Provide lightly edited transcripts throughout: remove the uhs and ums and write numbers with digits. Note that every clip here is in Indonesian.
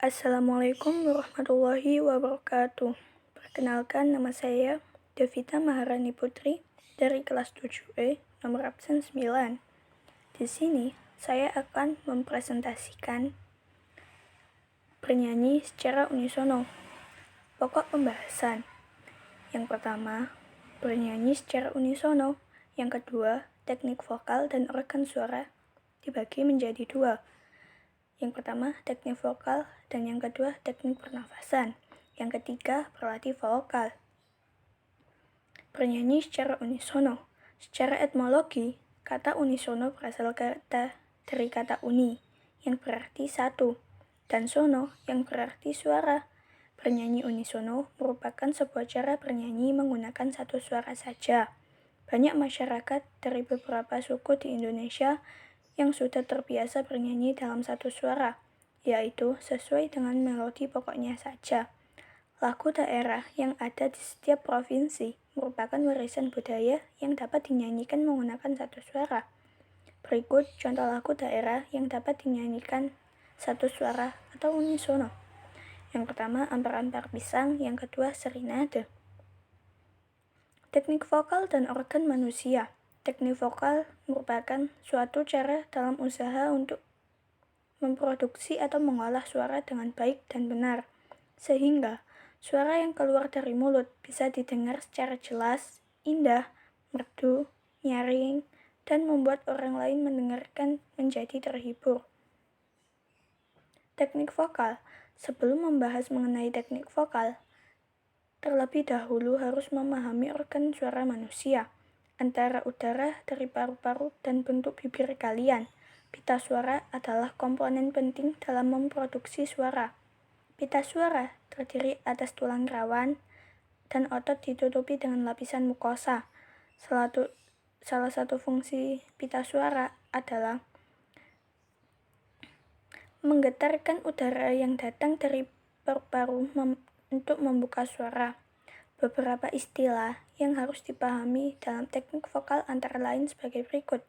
Assalamualaikum warahmatullahi wabarakatuh. Perkenalkan, nama saya Devita Maharani Putri dari kelas 7E, nomor absen 9. Di sini, saya akan mempresentasikan bernyanyi secara unisono. Pokok pembahasan. Yang pertama, bernyanyi secara unisono. Yang kedua, teknik vokal dan organ suara dibagi menjadi dua. Yang pertama, teknik vokal, dan yang kedua, teknik pernafasan. Yang ketiga, berlatih vokal. Bernyanyi secara unisono. Secara etimologi, kata unisono berasal dari kata uni, yang berarti satu, dan sono, yang berarti suara. Bernyanyi unisono merupakan sebuah cara bernyanyi menggunakan satu suara saja. Banyak masyarakat dari beberapa suku di Indonesia yang sudah terbiasa bernyanyi dalam satu suara, yaitu sesuai dengan melodi pokoknya saja. Lagu daerah yang ada di setiap provinsi merupakan warisan budaya yang dapat dinyanyikan menggunakan satu suara. Berikut contoh lagu daerah yang dapat dinyanyikan satu suara atau unisono. Yang pertama, Ampar-Ampar Pisang, yang kedua, Serenade. Teknik vokal dan organ manusia. Teknik vokal merupakan suatu cara dalam usaha untuk memproduksi atau mengolah suara dengan baik dan benar, sehingga suara yang keluar dari mulut bisa didengar secara jelas, indah, merdu, nyaring, dan membuat orang lain mendengarkan menjadi terhibur. Teknik vokal. Sebelum membahas mengenai teknik vokal, terlebih dahulu harus memahami organ suara manusia, antara udara dari paru-paru dan bentuk bibir kalian. Pita suara adalah komponen penting dalam memproduksi suara. Pita suara terdiri atas tulang rawan dan otot ditutupi dengan lapisan mukosa. Salah satu fungsi pita suara adalah menggetarkan udara yang datang dari paru-paru untuk membuka suara. Beberapa istilah yang harus dipahami dalam teknik vokal antara lain sebagai berikut.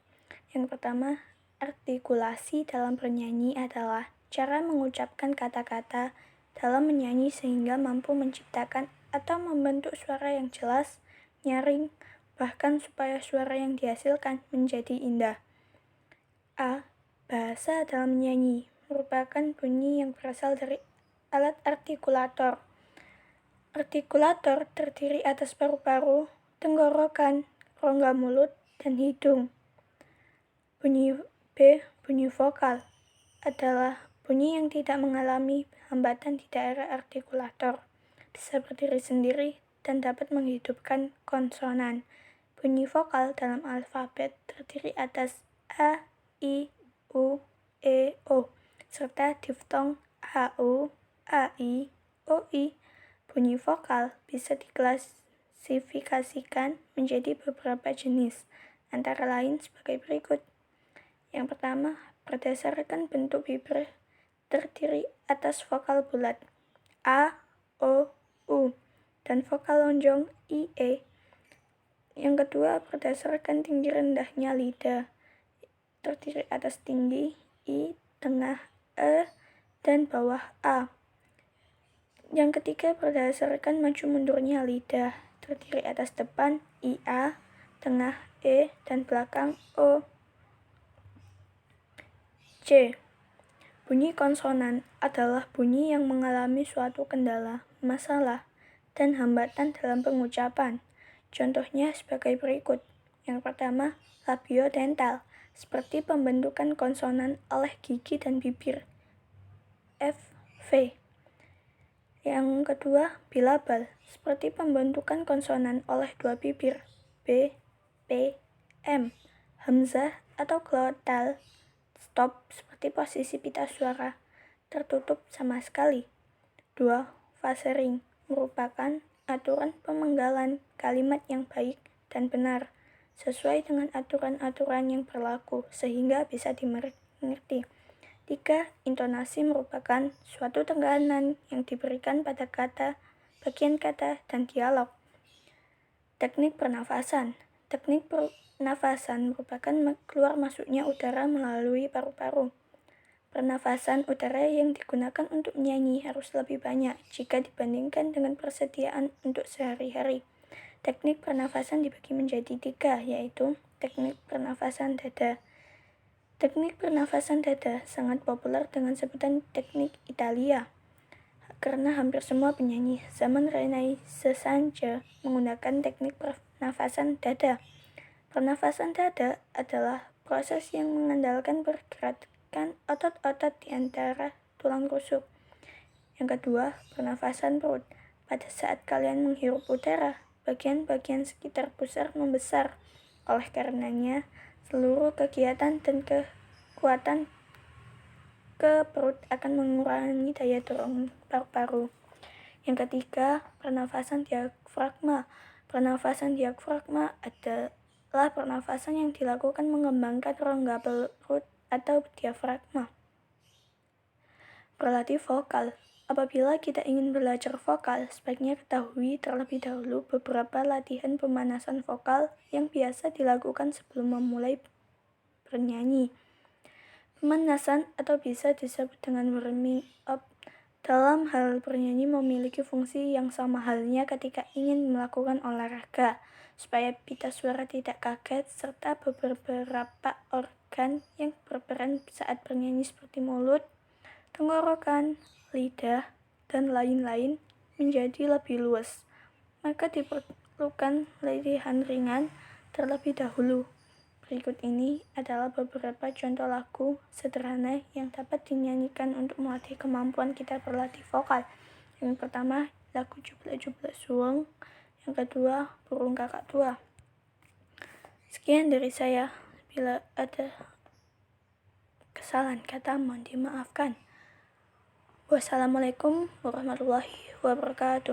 Yang pertama, artikulasi dalam bernyanyi adalah cara mengucapkan kata-kata dalam menyanyi sehingga mampu menciptakan atau membentuk suara yang jelas, nyaring, bahkan supaya suara yang dihasilkan menjadi indah. A. Bahasa dalam menyanyi merupakan bunyi yang berasal dari alat artikulator. Artikulator terdiri atas paru-paru, tenggorokan, rongga mulut, dan hidung. Bunyi B. Bunyi vokal adalah bunyi yang tidak mengalami hambatan di daerah artikulator, bisa berdiri sendiri, dan dapat menghidupkan konsonan. Bunyi vokal dalam alfabet terdiri atas A, I, U, E, O, serta diftong AU, AI, OI. Bunyi vokal bisa diklasifikasikan menjadi beberapa jenis, antara lain sebagai berikut. Yang pertama, berdasarkan bentuk bibir terdiri atas vokal bulat A, O, U, dan vokal lonjong I, E. Yang kedua, berdasarkan tinggi rendahnya lidah terdiri atas tinggi I, tengah E, dan bawah A. Yang ketiga, berdasarkan maju mundurnya lidah terdiri atas depan IA, tengah E, dan belakang O. C. Bunyi konsonan adalah bunyi yang mengalami suatu kendala, masalah, dan hambatan dalam pengucapan. Contohnya sebagai berikut. Yang pertama, labiodental, seperti pembentukan konsonan oleh gigi dan bibir. F, V. Yang kedua, bilabal, seperti pembentukan konsonan oleh dua bibir. B, P, M. Hamzah atau glotal, stop, seperti posisi pita suara tertutup sama sekali. 2. Fase ring merupakan aturan pemenggalan kalimat yang baik dan benar, sesuai dengan aturan-aturan yang berlaku sehingga bisa dimengerti. 3. Intonasi merupakan suatu tekanan yang diberikan pada kata, bagian kata, dan dialog. Teknik pernafasan. Teknik pernafasan merupakan keluar masuknya udara melalui paru-paru. Pernafasan udara yang digunakan untuk menyanyi harus lebih banyak jika dibandingkan dengan persediaan untuk sehari-hari. Teknik pernafasan dibagi menjadi 3, yaitu teknik pernafasan dada. Teknik pernafasan dada sangat populer dengan sebutan teknik Italia, karena hampir semua penyanyi zaman Renaissance menggunakan teknik pernafasan dada. Pernafasan dada adalah proses yang mengandalkan pergerakan otot-otot di antara tulang rusuk. Yang kedua, pernafasan perut. Pada saat kalian menghirup udara, bagian-bagian sekitar pusar membesar. Oleh karenanya, seluruh kegiatan dan kekuatan ke perut akan mengurangi daya dorong paru-paru. Yang ketiga, pernafasan diafragma. Pernafasan diafragma adalah pernafasan yang dilakukan mengembangkan rongga perut atau diafragma. Berlatih vokal. Apabila kita ingin belajar vokal, sebaiknya ketahui terlebih dahulu beberapa latihan pemanasan vokal yang biasa dilakukan sebelum memulai bernyanyi. Pemanasan atau bisa disebut dengan warming up dalam hal bernyanyi memiliki fungsi yang sama halnya ketika ingin melakukan olahraga, supaya pita suara tidak kaget serta beberapa organ yang berperan saat bernyanyi seperti mulut, tenggorokan, lidah, dan lain-lain menjadi lebih luas. Maka diperlukan latihan ringan terlebih dahulu. Berikut ini adalah beberapa contoh lagu sederhana yang dapat dinyanyikan untuk melatih kemampuan kita berlatih vokal. Yang pertama, lagu Jublek-Jublek Suweng. Yang kedua, Burung Kakak Tua. Sekian dari saya. Bila ada kesalahan kata, mohon dimaafkan. Wassalamualaikum warahmatullahi wabarakatuh.